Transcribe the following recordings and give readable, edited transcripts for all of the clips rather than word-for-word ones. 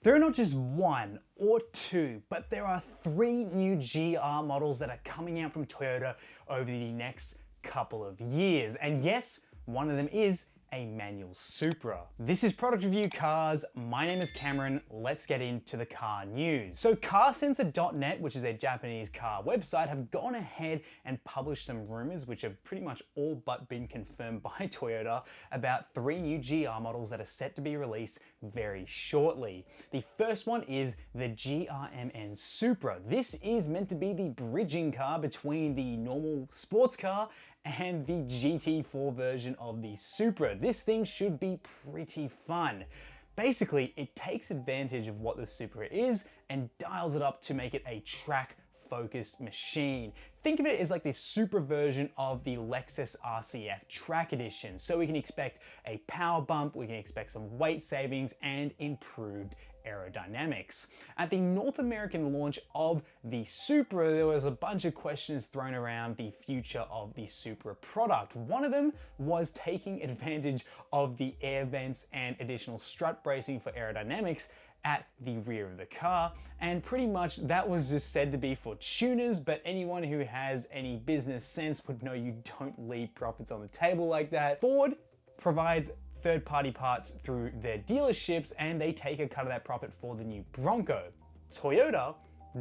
There are not just one or two, but there are 3 new GR models that are coming out from Toyota over the next couple of years. And yes, one of them is a manual Supra. This is Product Review Cars. My name is Cameron. Let's get into the car news. So carsensor.net, which is a Japanese car website, have gone ahead and published some rumors, which have pretty much all but been confirmed by Toyota, about 3 new GR models that are set to be released very shortly. The first one is the GRMN Supra. This is meant to be the bridging car between the normal sports car and the GT4 version of the Supra. This thing should be pretty fun. Basically, it takes advantage of what the Supra is and dials it up to make it a track-focused machine. Think of it as like this Supra version of the Lexus RCF Track Edition. So we can expect a power bump, we can expect some weight savings, and improved aerodynamics. At the North American launch of the Supra, there was a bunch of questions thrown around the future of the Supra product. One of them was taking advantage of the air vents and additional strut bracing for aerodynamics at the rear of the car, and pretty much that was just said to be for tuners, but anyone who has any business sense would know you don't leave profits on the table like that. Ford provides third-party parts through their dealerships, and they take a cut of that profit for the new Bronco. Toyota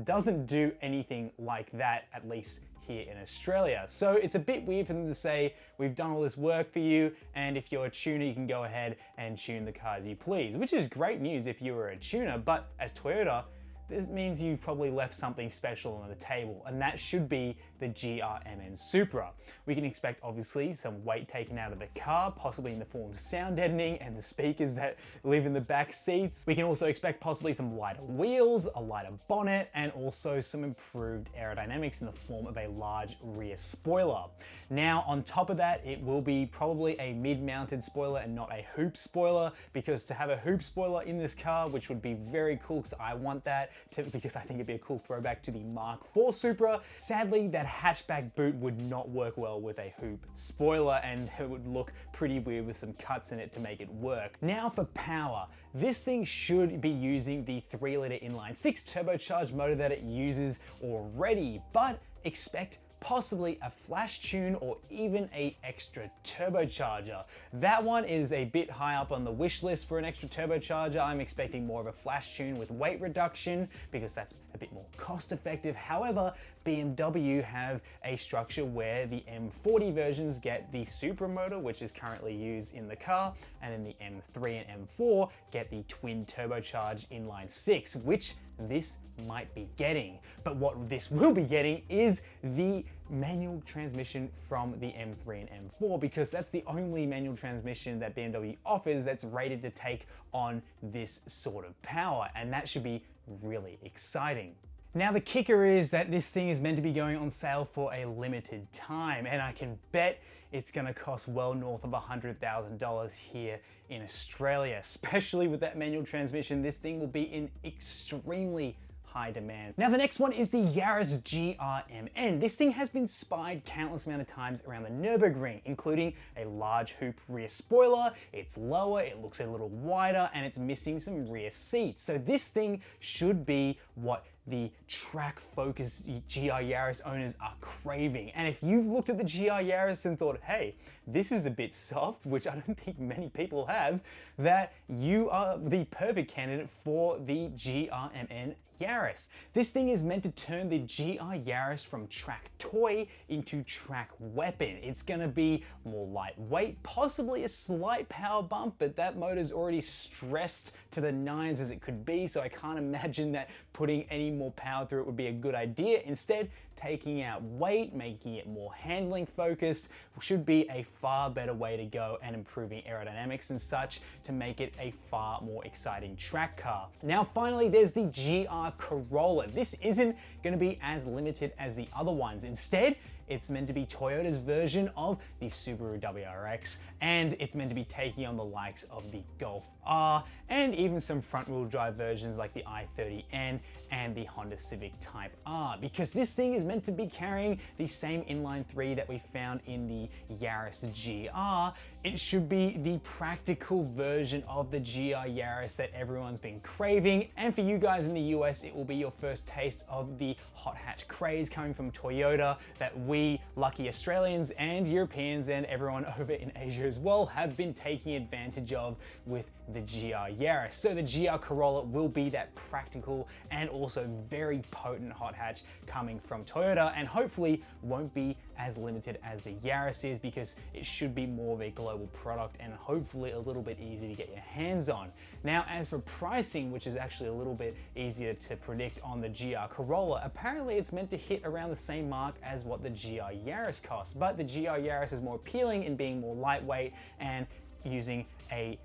doesn't do anything like that, at least here in Australia. So it's a bit weird for them to say, we've done all this work for you, and if you're a tuner, you can go ahead and tune the car as you please, which is great news if you were a tuner, but as Toyota, this means you've probably left something special on the table, and that should be the GRMN Supra. We can expect obviously some weight taken out of the car, possibly in the form of sound deadening and the speakers that live in the back seats. We can also expect possibly some lighter wheels, a lighter bonnet, and also some improved aerodynamics in the form of a large rear spoiler. Now on top of that, it will be probably a mid-mounted spoiler and not a hoop spoiler, because to have a hoop spoiler in this car, which would be very cool because I want that, because I think it'd be a cool throwback to the Mark IV Supra. Sadly, that hatchback boot would not work well with a hoop spoiler, and it would look pretty weird with some cuts in it to make it work. Now for power. This thing should be using the 3-liter inline-6 turbocharged motor that it uses already, but expect possibly a flash tune or even a extra turbocharger. That one is a bit high up on the wish list for an extra turbocharger. I'm expecting more of a flash tune with weight reduction because that's a bit more cost effective. However, BMW have a structure where the M40 versions get the Supra motor, which is currently used in the car, and then the M3 and M4 get the twin turbocharged inline-6, which this might be getting. But what this will be getting is the manual transmission from the M3 and M4, because that's the only manual transmission that BMW offers that's rated to take on this sort of power, and that should be really exciting. Now the kicker is that this thing is meant to be going on sale for a limited time, and I can bet it's gonna cost well north of $100,000 here in Australia. Especially with that manual transmission, this thing will be in extremely high demand. Now the next one is the Yaris GRMN. This thing has been spied countless amount of times around the Nürburgring, including a large hoop rear spoiler, it's lower, it looks a little wider, and it's missing some rear seats. So this thing should be what the track-focused GR Yaris owners are craving. And if you've looked at the GR Yaris and thought, hey, this is a bit soft, which I don't think many people have, that you are the perfect candidate for the GRMN Yaris. This thing is meant to turn the GR Yaris from track toy into track weapon. It's gonna be more lightweight, possibly a slight power bump, but that motor's already stressed to the nines as it could be, so I can't imagine that putting any more power through it would be a good idea. Instead, taking out weight, making it more handling focused, should be a far better way to go, and improving aerodynamics and such to make it a far more exciting track car. Now finally, there's the GR Corolla. This isn't going to be as limited as the other ones. Instead, it's meant to be Toyota's version of the Subaru WRX, and it's meant to be taking on the likes of the Golf R, and even some front-wheel drive versions like the i30N and the Honda Civic Type R, because this thing is meant to be carrying the same inline 3 that we found in the Yaris GR. It should be the practical version of the GR Yaris that everyone's been craving, and for you guys in the US, it will be your first taste of the hot hatch craze coming from Toyota that we lucky Australians and Europeans and everyone over in Asia as well have been taking advantage of with the GR Yaris. So the GR Corolla will be that practical and also very potent hot hatch coming from Toyota, and hopefully won't be as limited as the Yaris is, because it should be more of a global product and hopefully a little bit easier to get your hands on. Now, as for pricing, which is actually a little bit easier to predict on the GR Corolla, apparently it's meant to hit around the same mark as what the GR Yaris costs, but the GR Yaris is more appealing in being more lightweight and using a,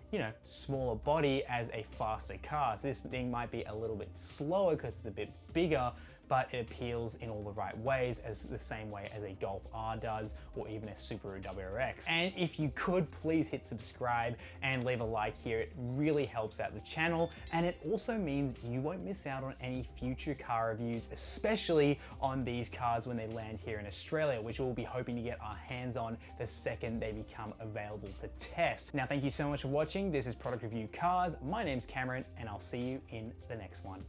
smaller body as a faster car. So this thing might be a little bit slower because it's a bit bigger, but it appeals in all the right ways, as the same way as a Golf R does, or even a Subaru WRX. And if you could, please hit subscribe and leave a like here. It really helps out the channel, and it also means you won't miss out on any future car reviews, especially on these cars when they land here in Australia, which we'll be hoping to get our hands on the second they become available to test. Now, thank you so much for watching. This is Product Review Cars. My name's Cameron, and I'll see you in the next one.